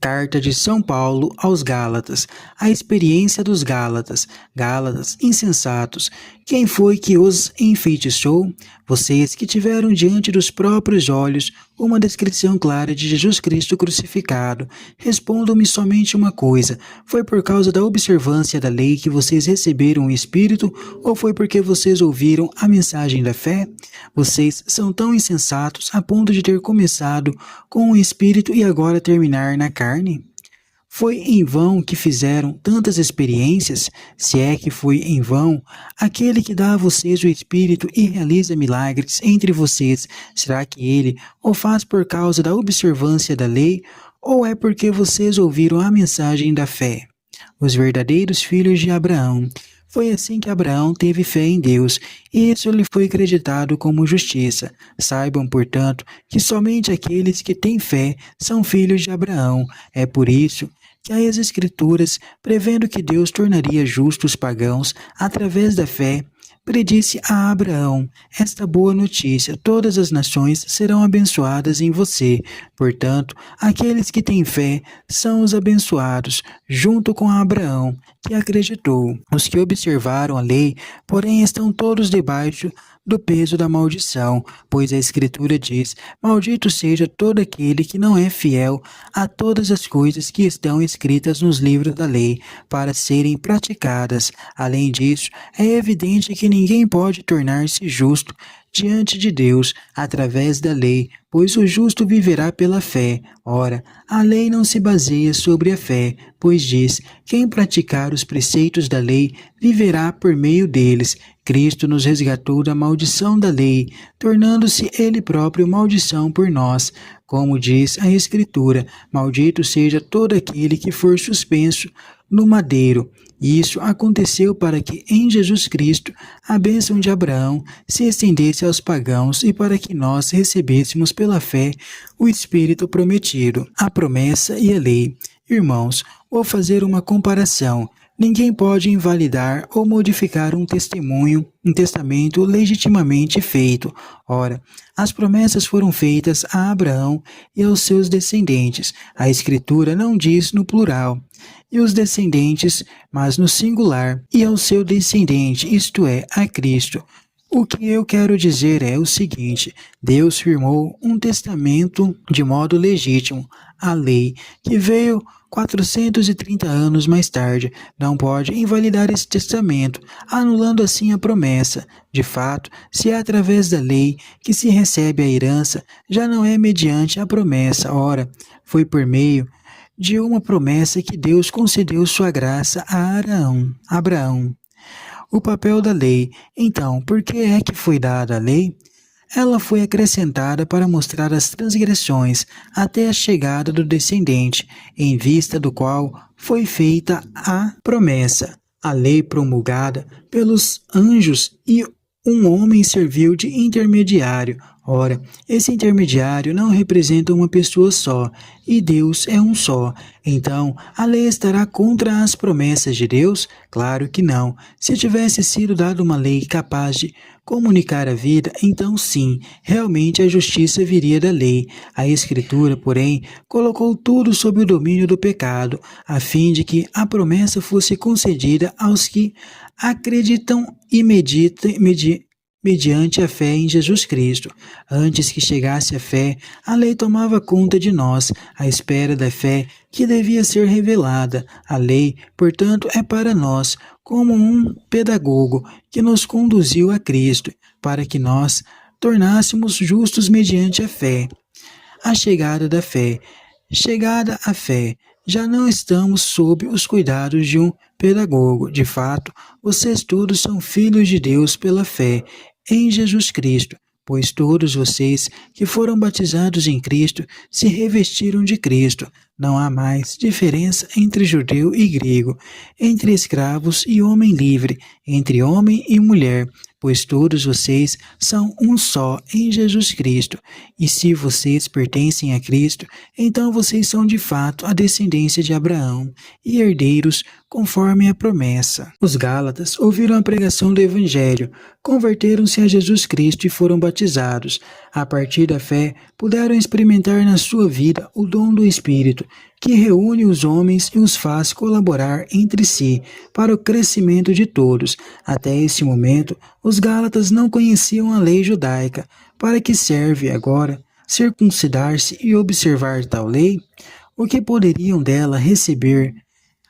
Carta de São Paulo aos Gálatas. A experiência dos Gálatas. Gálatas, insensatos. Quem foi que os enfeitiçou? Vocês que tiveram diante dos próprios olhos uma descrição clara de Jesus Cristo crucificado. Respondam-me somente uma coisa: foi por causa da observância da lei que vocês receberam o Espírito, ou foi porque vocês ouviram a mensagem da fé? Vocês são tão insensatos a ponto de ter começado com o Espírito e agora terminar na carne? Foi em vão que fizeram tantas experiências? Se é que foi em vão, aquele que dá a vocês o Espírito e realiza milagres entre vocês, será que ele o faz por causa da observância da lei, ou é porque vocês ouviram a mensagem da fé? Os verdadeiros filhos de Abraão. Foi assim que Abraão teve fé em Deus, e isso lhe foi acreditado como justiça. Saibam, portanto, que somente aqueles que têm fé são filhos de Abraão. É por isso que as Escrituras, prevendo que Deus tornaria justos os pagãos através da fé, predisse a Abraão esta boa notícia: todas as nações serão abençoadas em você. Portanto, aqueles que têm fé são os abençoados, junto com Abraão, que acreditou. Os que observaram a lei, porém, estão todos debaixo do peso da maldição, pois a Escritura diz: maldito seja todo aquele que não é fiel a todas as coisas que estão escritas nos livros da lei, para serem praticadas. Além disso, é evidente que ninguém pode tornar-se justo diante de Deus através da lei, pois o justo viverá pela fé. Ora, a lei não se baseia sobre a fé, pois diz: quem praticar os preceitos da lei viverá por meio deles. Cristo nos resgatou da maldição da lei, tornando-se ele próprio maldição por nós. Como diz a Escritura: maldito seja todo aquele que for suspenso no madeiro. Isso aconteceu para que em Jesus Cristo a bênção de Abraão se estendesse aos pagãos e para que nós recebêssemos pela fé o Espírito prometido, a promessa e a lei. Irmãos, vou fazer uma comparação. Ninguém pode invalidar ou modificar um testamento legitimamente feito. Ora, as promessas foram feitas a Abraão e aos seus descendentes. A Escritura não diz no plural, e os descendentes, mas no singular, e ao seu descendente, isto é, a Cristo. O que eu quero dizer é o seguinte: Deus firmou um testamento de modo legítimo. A lei, que veio 430 anos mais tarde, não pode invalidar esse testamento, anulando assim a promessa. De fato, se é através da lei que se recebe a herança, já não é mediante a promessa. Ora, foi por meio de uma promessa que Deus concedeu sua graça a Abraão. O papel da lei. Então, por que é que foi dada a lei? Ela foi acrescentada para mostrar as transgressões até a chegada do descendente, em vista do qual foi feita a promessa. A lei promulgada pelos anjos e um homem serviu de intermediário. Ora, esse intermediário não representa uma pessoa só, e Deus é um só. Então, a lei estará contra as promessas de Deus? Claro que não. Se tivesse sido dada uma lei capaz de comunicar a vida, então sim, realmente a justiça viria da lei. A Escritura, porém, colocou tudo sob o domínio do pecado, a fim de que a promessa fosse concedida aos que acreditam e mediante a fé em Jesus Cristo. Antes que chegasse a fé, a lei tomava conta de nós, à espera da fé que devia ser revelada. A lei, portanto, é para nós como um pedagogo que nos conduziu a Cristo, para que nós tornássemos justos mediante a fé. A chegada da fé. Chegada a fé. Já não estamos sob os cuidados de um pedagogo. De fato, vocês todos são filhos de Deus pela fé em Jesus Cristo, pois todos vocês que foram batizados em Cristo se revestiram de Cristo. Não há mais diferença entre judeu e grego, entre escravos e homem livre, entre homem e mulher, pois todos vocês são um só em Jesus Cristo. E se vocês pertencem a Cristo, então vocês são de fato a descendência de Abraão e herdeiros conforme a promessa. Os Gálatas ouviram a pregação do Evangelho, converteram-se a Jesus Cristo e foram batizados. A partir da fé, puderam experimentar na sua vida o dom do Espírito, testamento que reúne os homens e os faz colaborar entre si para o crescimento de todos. Até esse momento, os Gálatas não conheciam a lei judaica. Para que serve agora circuncidar-se e observar tal lei? O que poderiam dela receber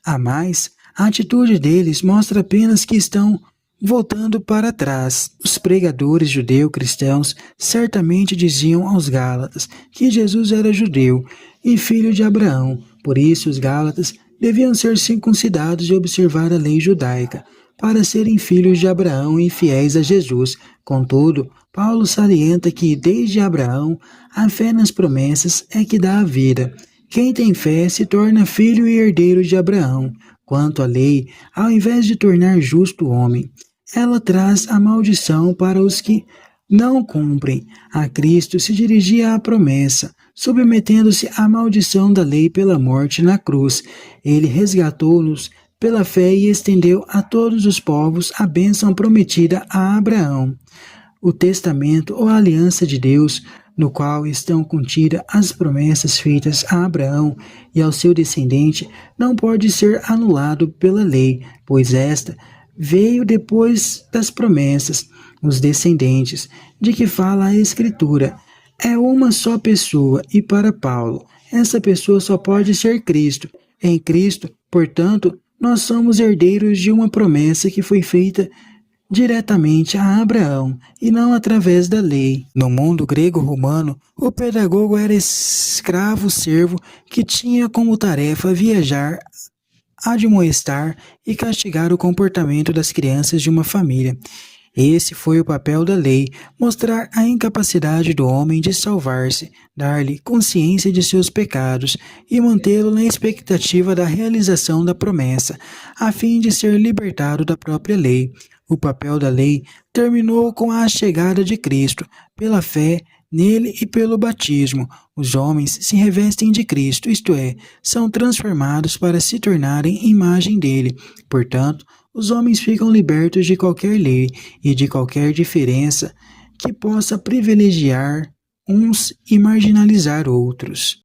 a mais? A atitude deles mostra apenas que estão voltando para trás. Os pregadores judeu-cristãos certamente diziam aos Gálatas que Jesus era judeu e filho de Abraão. Por isso, os Gálatas deviam ser circuncidados e observar a lei judaica, para serem filhos de Abraão e fiéis a Jesus. Contudo, Paulo salienta que, desde Abraão, a fé nas promessas é que dá a vida. Quem tem fé se torna filho e herdeiro de Abraão. Quanto à lei, ao invés de tornar justo o homem, ela traz a maldição para os que não cumprem. A Cristo se dirigia à promessa, submetendo-se à maldição da lei pela morte na cruz. Ele resgatou-nos pela fé e estendeu a todos os povos a bênção prometida a Abraão. O testamento ou a aliança de Deus, no qual estão contidas as promessas feitas a Abraão e ao seu descendente, não pode ser anulado pela lei, pois esta veio depois das promessas. Os descendentes, de que fala a Escritura, é uma só pessoa, e para Paulo, essa pessoa só pode ser Cristo. Em Cristo, portanto, nós somos herdeiros de uma promessa que foi feita diretamente a Abraão e não através da lei. No mundo grego-romano, o pedagogo era escravo-servo que tinha como tarefa viajar, admoestar e castigar o comportamento das crianças de uma família. Esse foi o papel da lei, mostrar a incapacidade do homem de salvar-se, dar-lhe consciência de seus pecados e mantê-lo na expectativa da realização da promessa, a fim de ser libertado da própria lei. O papel da lei terminou com a chegada de Cristo, pela fé nele e pelo batismo. Os homens se revestem de Cristo, isto é, são transformados para se tornarem imagem dele. Portanto, os homens ficam libertos de qualquer lei e de qualquer diferença que possa privilegiar uns e marginalizar outros.